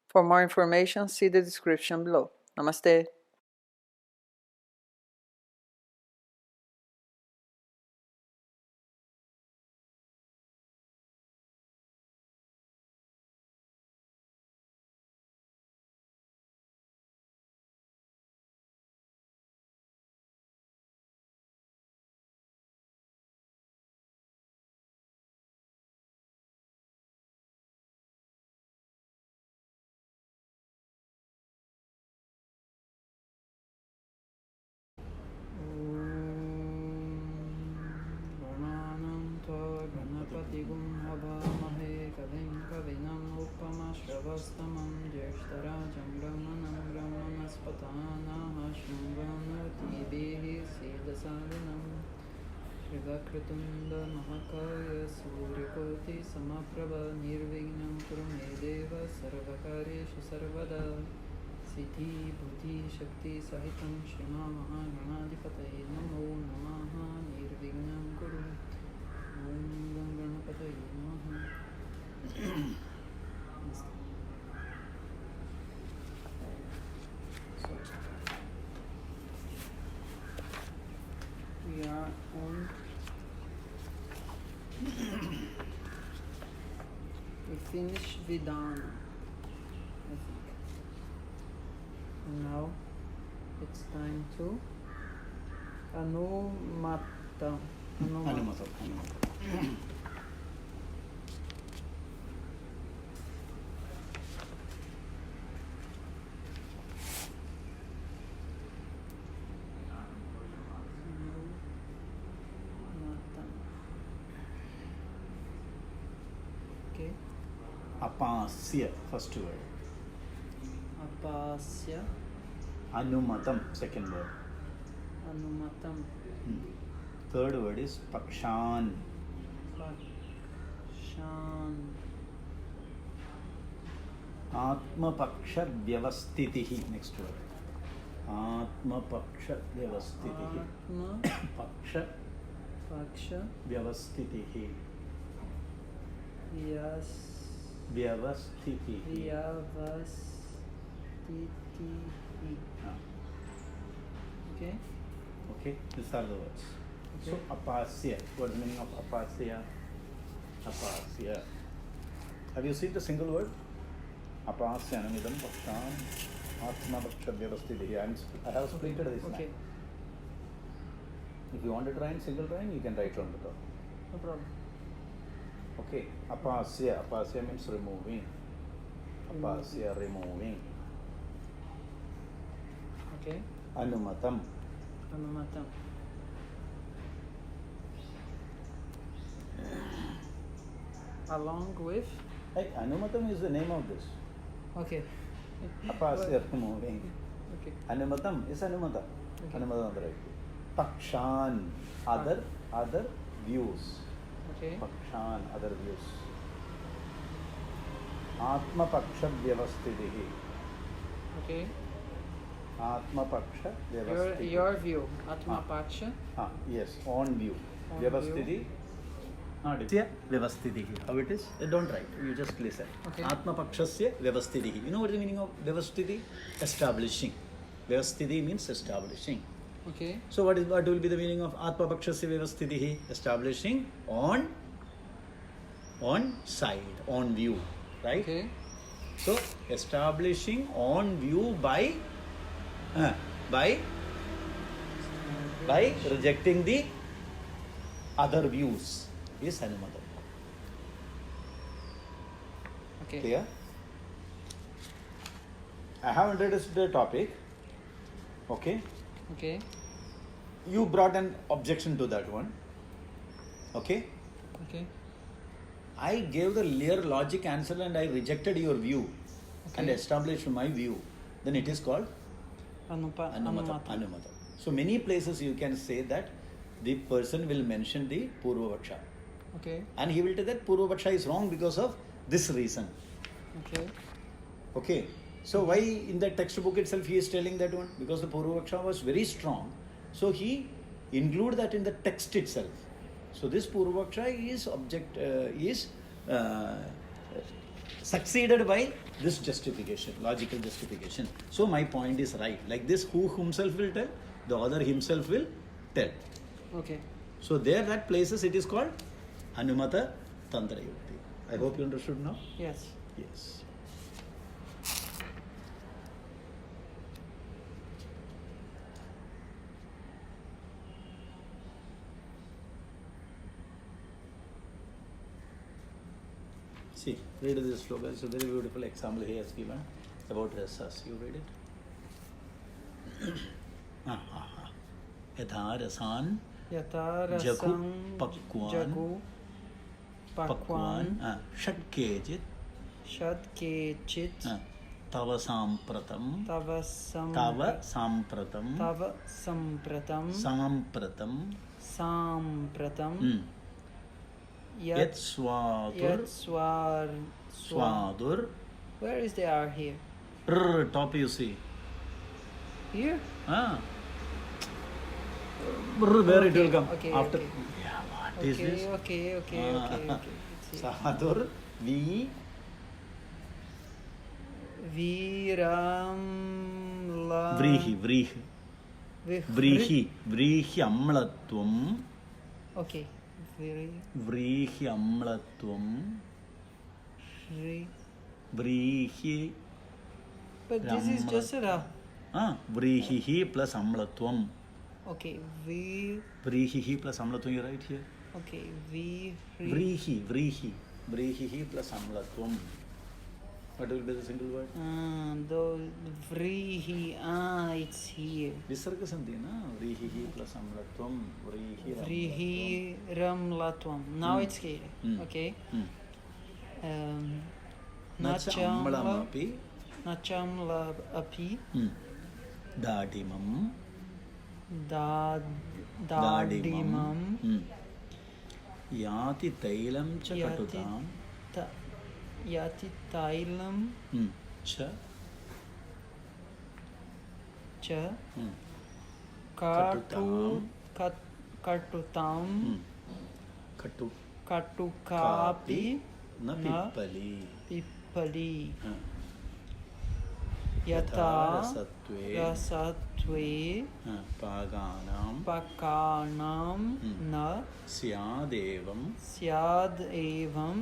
For more information, see the description below. Namaste. गणपतिगुं हवामहे कविं कवीनामुपमश्रवस्तमं ज्येष्ठराजं ब्रह्मणस्पतानाः शृण्वन्नोतिभिः सीदसादनं श्रीवक्रतुण्डमहाकाय सूर्यकोटिसमप्रभ निर्विघ्नं कुरु मे देव सर्वकार्येषु सर्वदा सिद्धिबुद्धिशक्तिसहितं श्रीमहागणाधिपतये नमो नमः निर्विघ्नं कुरु ॐ गणपतये नमः We are on we finished Vidana, I think. And now it's time to Anumata. Anumata. Okay. Apasya, first word. Apasya. Anumatam, second word. Anumatam. Third word is Pakshan. Pakshan. Atma Paksha Vyavastitihi, next word. Atma Paksha Vyavastitihi. Atma Paksha Paksha Vyavastitihi. Yes. Vyavastitihi. Vyavastitihi. Okay. Okay, these are the words. Okay. So Apasya, what is the meaning of Apasya? Apasya. Have you seen the single word? Apasya Anumidam Pakshan Atma Paksha Vyavastitihi. I have splitted this Okay. line. If you want to try in single line, you can write on the top. No problem. Okay, Apasya. Apasya means removing. Apasya, removing. Okay. Anumatam. Anumatam. Along with. Hey, Anumatam is the name of this. Okay. Apasya, removing. Okay. Anumatam is Anumata. Okay. Anumatam on the right. Pakshan, other views. Okay. Pakshan, other views. Atma Paksha Vyavastitihi. Okay. Atma Paksha Vyavastitihi. Your view. Atma Paksha. Yes, on view. On Vyavastitihi. Vyavastitihi. How it is? Don't write. You just listen. Okay. Atma Pakshasya Vyavastitihi. You know what is the meaning of Vyavastiti? Establishing. Vyavastiti means establishing. Okay. So what will be the meaning of Atma Pakshasya Vyavastitihi? Establishing on side, on view, right? Okay. So establishing on view by rejecting the other views is Hanumatam. Okay. Clear? I have introduced the topic. Okay. Okay. You brought an objection to that one. Okay. Okay. I gave the clear logic answer and I rejected your view and established my view. Then it is called Anumata. So many places you can say that the person will mention the Purvavaksha. Okay. And he will tell that Purvavaksha is wrong because of this reason. Okay. Okay. So why in the textbook itself he is telling that one? Because the Purvavaksha was very strong. So he include that in the text itself. So this Purvavaksha is succeeded by this justification, logical justification. So my point is right. Like this, who himself will tell? The other himself will tell. Okay. So there, that places it is called Hanumata Tantra Yukti. I hope you understood now. Yes. Yes. See, read this slogan. It's a very beautiful example he has given about rasas. You read it? Yatha rasan Yata jagu rasam pakwan jagu pakwan षट केचित् shad kechit तव साम्प्रतं tava साम्प्रतं sampratam sampratam यत् स्वादुर स्वादुर Where is the R here? top you see Here? where it will come Okay, after okay. yeah, what is this Okay. Let's see. Sadur vi Viram la vrihi amlatvam Okay. vrihi amlatvam Vri. vrihi But this is just a Ra. vrihi plus amlatvam Okay. vrihi plus amlatvam you right here Okay. vrihi plus amlatvam. What will be the single word? The Vrihi. It's here. Visarga sandhi na vrihi plus amlatvam Vrihi Ramlatvam. Now it's here. Okay. Nachamlamapi Nachamla api. dadimam Dadimam. Yati tailam cha katutam Yati Tailam cha Katutam Katukapi na Pippali Yata Rasatve Pakanam Na Syadevam Syadevam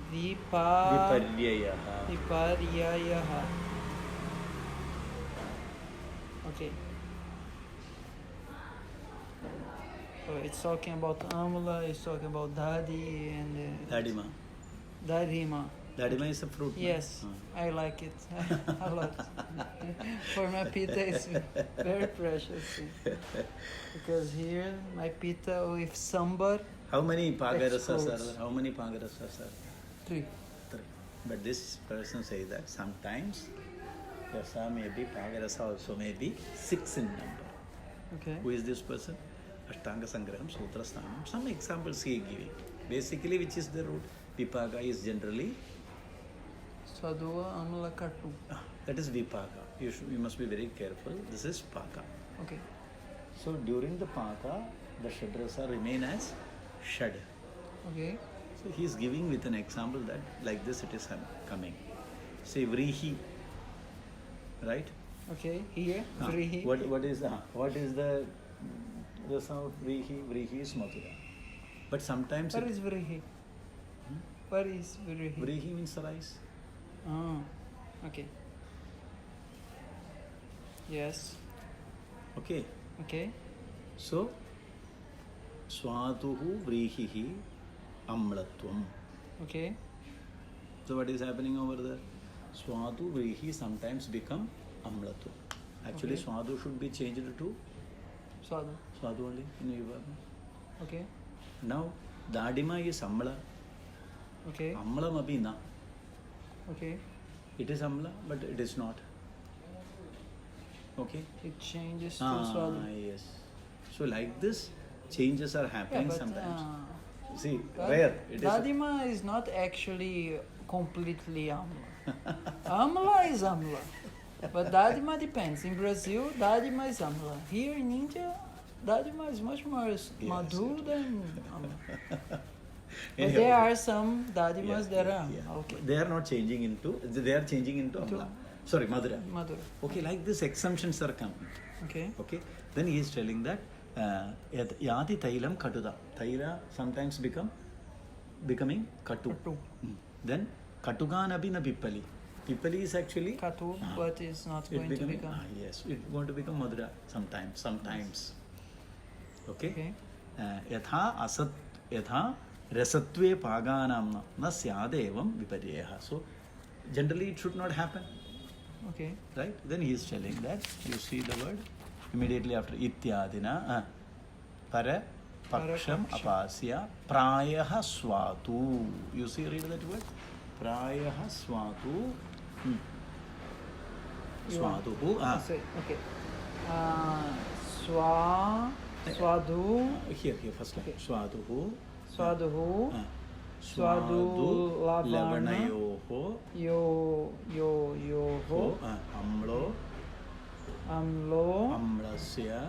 Viparyayaha. Okay. So it's talking about Amla, it's talking about Dadi and Dadima. Dadima is a fruit. Yes, I like it a lot. For my pita, it's very precious. Because here, my pita with sambar. How many pagarasas Explodes. are there? How many pagarasas are there? 3. 3. But this person says that sometimes rasa may be, pagarasa also may be 6 in number. Okay. Who is this person? Ashtanga Sangraham, Sutra Sthanam. Some examples he is giving. Basically, which is the root? Vipaka is generally Sadua Amla Katu. that is Vipaka. You must be very careful. This is Paka. Okay. So during the Paka, the Shadrasa remain as Shad. Okay. So he is giving with an example that like this it is coming. Say Vrihi, right? Okay. Here, Vrihi. What is the sound Vrihi? Vrihi is Mathura. But sometimes Where is Vrihi? Where is Vrihi? Vrihi means rice. Okay. Yes. Okay. Okay. So Swatuhu Vrihihi Amlatvam. Okay. So what is happening over there? Swadu Vrihi sometimes become Amlatvam. Actually Okay. Swadu should be changed to Sadhu. Swadu only in Vibhaga. Okay. Now Dadima is Amla. Okay. Amlam abhi na. Okay. It is Amla, but it is not. Okay? It changes to Sadhu. Yes. So like this, changes are happening sometimes. See, but rare. It is. Dadima is not actually completely Amla. Amla is Amla. But Dadima depends. In Brazil, Dadima is Amla. Here in India, Dadima is much more madhu than Amla. But there are some Dadimas that are. yeah. Okay. They are not changing into, they are changing into Amla. Sorry, Madura. Madhura. Okay, like this exemptions are coming. Okay. Okay, then he is telling that yadi tailam katuda. Taila sometimes becoming katu. Katu. Then katuganabi na pippali. Pippali is actually Katu, but it's not it going to becoming become. yes, it's going to become madura sometimes. Okay. Okay. यथा असत् यथा रसत्वे पागानां न स्यादेवं विपर्ययः. So generally it should not happen. Okay. Right? Then he is telling that, you see the word immediately after ityadina para paksham apasya prayah swatu. You see, read that word. Prayah swatu. You want- Swatu. Say, okay. Swadu. Here, first line. Okay. Swatu. Swaduhu. Swadu lavana. lavanayoho. Yoho. Amlo. Amlo. Amlasya.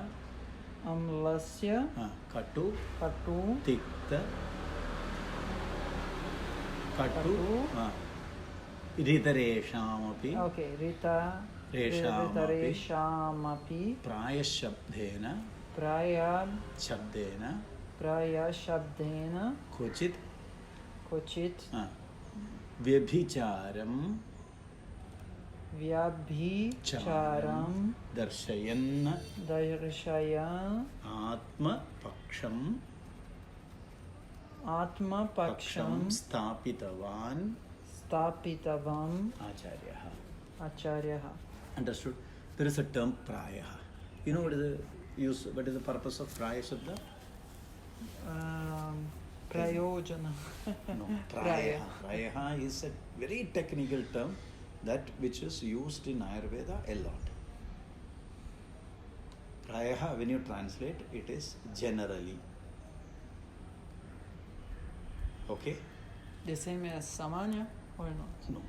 Amlasya. Katu. Katu. Tikta. Katu. Katu. Ritareshamapi. Okay. Rita. Reshamapi. Reshamapi. Prayashabdena. Praya Shabdena. Kochit. Vyabhicharam. Vyabhicharam. Darshayan. Darshaya. Atma Paksham. Atma Paksham. Stapitavan. Stapitavam. Acharyaha. Understood? There is a term prayah. You know what is the purpose of praya shabda? Prayojana. No, praya. Praya is a very technical term that which is used in Ayurveda a lot. Praya, when you translate, it is generally. Okay? The same as Samanya or not? No.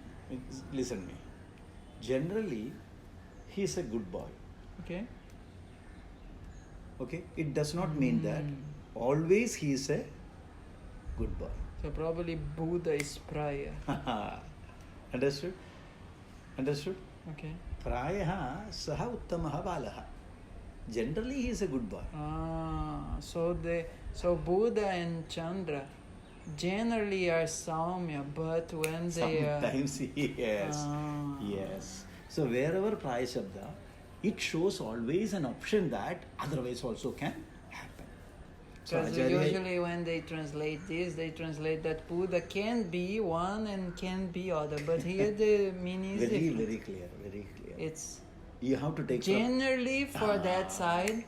Listen me. Generally, he is a good boy. Okay. Okay? It does not mean that always he is a good boy. So probably Buddha is Praya. Understood? Understood? Okay. Prayah saha uttamaha balaha. Generally, he is a good boy. So Buddha and Chandra generally are Saumya, but when they Sometimes, yes. Yes. So wherever Praya Shabda, it shows always an option that otherwise also can happen. So because usually when they translate this, they translate that Buddha can be one and can be other. But here the meaning is very, different. very clear, very clear. It's You have to take generally for that side,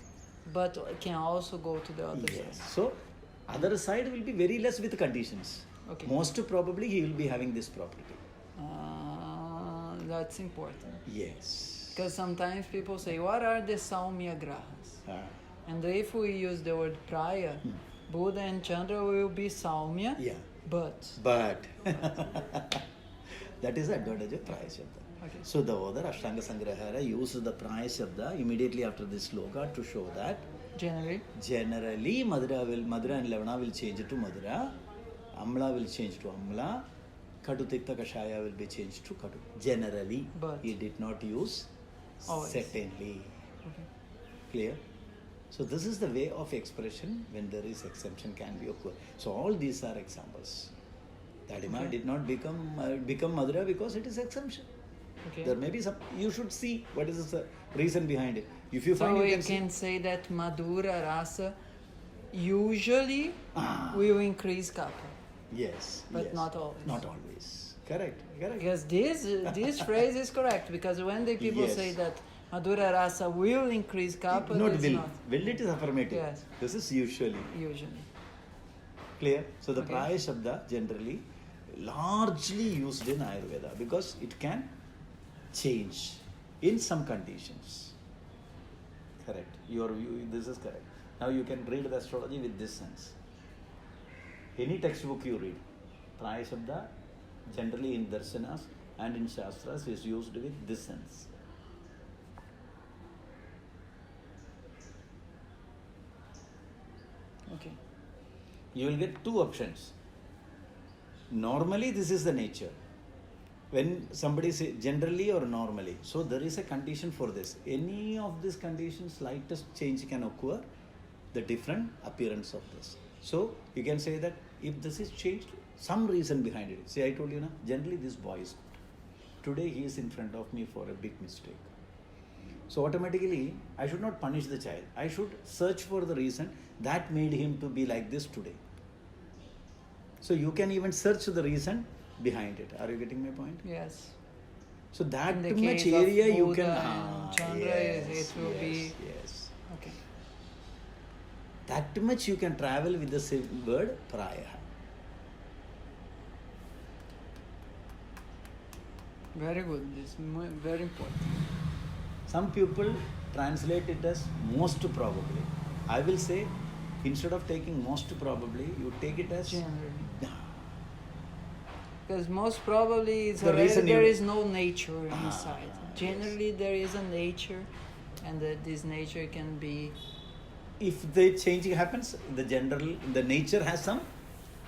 but can also go to the other Yes. side. So other side will be very less with conditions. Okay. Most probably he will be having this property. That's important. Yes. Because sometimes people say, what are the Saumya Grahas? And if we use the word Praya, Buddha and Chandra will be Saumya, Yeah. but. That is the advantage of Praya Shabda. Okay. So the other Ashtanga Sangrahara used the Praya Shabda immediately after this sloka to show that generally Madura and Lavana will change to Madura, Amla will change to Amla, Katu Tikta Kashaya will be changed to Katu. Generally, But he did not use always. certainly. Okay. Clear? So this is the way of expression when there is exemption can be occur. So all these are examples. Dadima did not become Madura because it is exemption. Okay. There may be some. You should see what is the reason behind it. If you So find, we you can see. say that Madhura Rasa usually will increase kapha. Yes, But yes. not always. Not always. Correct. Because this phrase is correct, because when the people Yes. say that Madhura Rasa will increase kapha, Not that's will. not Will it is affirmative. Yes. This is usually. usually. Clear? So the Okay. Praya Shabda generally largely used in Ayurveda because it can change in some conditions. Correct. Your view, this is correct. Now you can read the astrology with this sense. Any textbook you read, Praya Shabda generally in Darshanas and in Shastras is used with this sense. Okay. You will get two options. normally this is the nature. When somebody say generally or normally, so there is a condition for this. Any of these conditions, slightest change can occur, the different appearance of this. So you can say that if this is changed, some reason behind it. See, I told you, generally this boy is good. Today he is in front of me for a big mistake. So automatically, I should not punish the child. I should search for the reason that made him to be like this today. So you can even search the reason behind it. Are you getting my point? Yes. So that In the much case of area you Buddha can. and Chandra, yes, it will yes, be. Yes. Okay. That much you can travel with the same word praya. Very good. This is very important. Some people translate it as most probably. I will say, instead of taking most probably, you take it as Generally. Because most probably it's The reason there you- is no nature inside. Generally, there is a nature, and that this nature can be. If the changing happens, the nature has some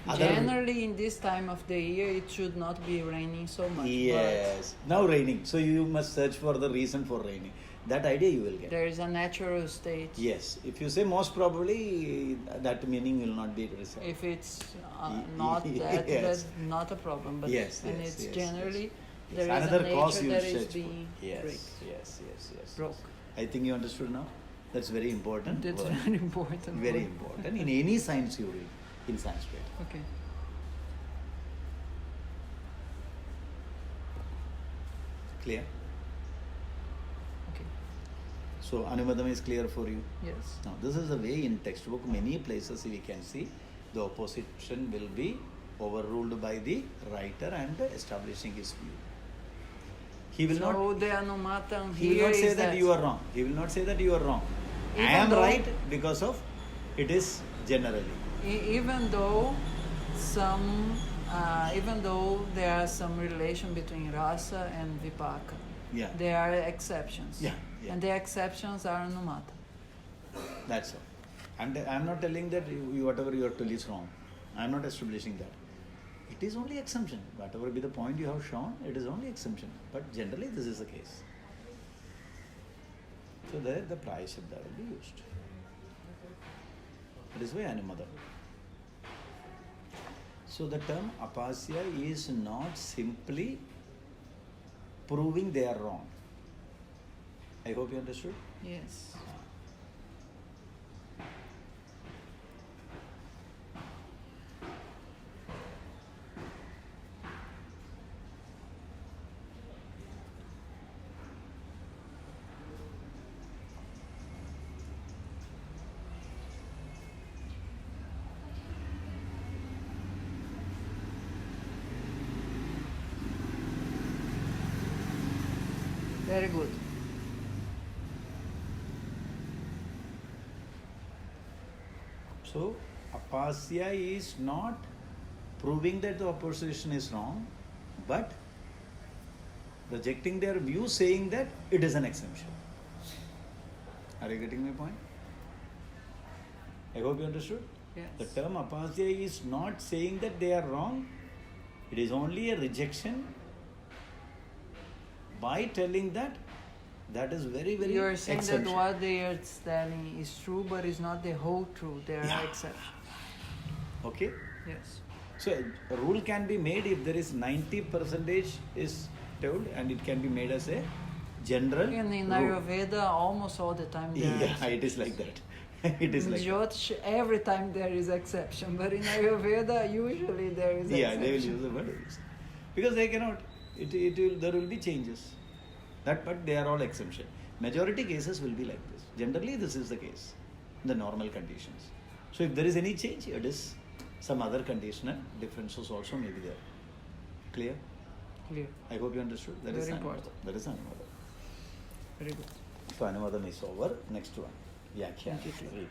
other. Generally, in this time of the year, it should not be raining so much. Yes. Now raining. So you must search for the reason for raining. That idea you will But get. there is a natural state. Yes. If you say most probably, that meaning will not be resolved. If it's Ye- not that, yes. that's not a problem. But Yes, when yes, it's yes, generally, yes. there is Another a cause nature you that search is for. being Yes. broke. I think you understood now. That's very important. That's word. very important. Very word. important in any science you read in Sanskrit. Okay. Clear? Okay. So Anumadam is clear for you. Yes. Now this is the way in textbook many places we can see the opposition will be overruled by the writer and establishing his view. He will so not. the Anumatam He will here not say is that you are wrong. He will not say that you are wrong. I Even am though- right because of it is generally. Even though even though there are some relation between rasa and vipaka, Yeah. there are exceptions. Yeah, yeah. And the exceptions are Anumata. That's all. I'm not telling that whatever you are told is wrong. I'm not establishing that. It is only exemption. Whatever be the point you have shown, it is only exemption. But generally this is the case. So there the praya shabda will be used. That is why Anumada. So the term apasya is not simply proving they are wrong. I hope you understood. Yes. Very good. So, apasya is not proving that the opposition is wrong, but rejecting their view, saying that it is an exemption. Are you getting my point? I hope you understood. Yes. The term apasya is not saying that they are wrong, it is only a rejection by telling that that is very, very You are saying exemption. that what they are telling is true, but it's not the whole truth. There Yeah. are exceptions. Okay? Yes. So a rule can be made if there is 90% is told, and it can be made as a general And in rule. Ayurveda, almost all the time there are Yeah, it is like that. It is in like that. Jyotish, every time there is exception, but in Ayurveda, usually there is Yeah, exception. they will use the word exception. Because they cannot. There will be changes. But they are all exception. Majority cases will be like this. Generally, this is the case. The normal conditions. So if there is any change, it is some other conditional differences also may be there. Clear? Clear. I hope you understood. That is Very Anuvada. important. That is Anuvada. Very good. So Anuvadam is over. Next one. Vyakhya. 22. Read.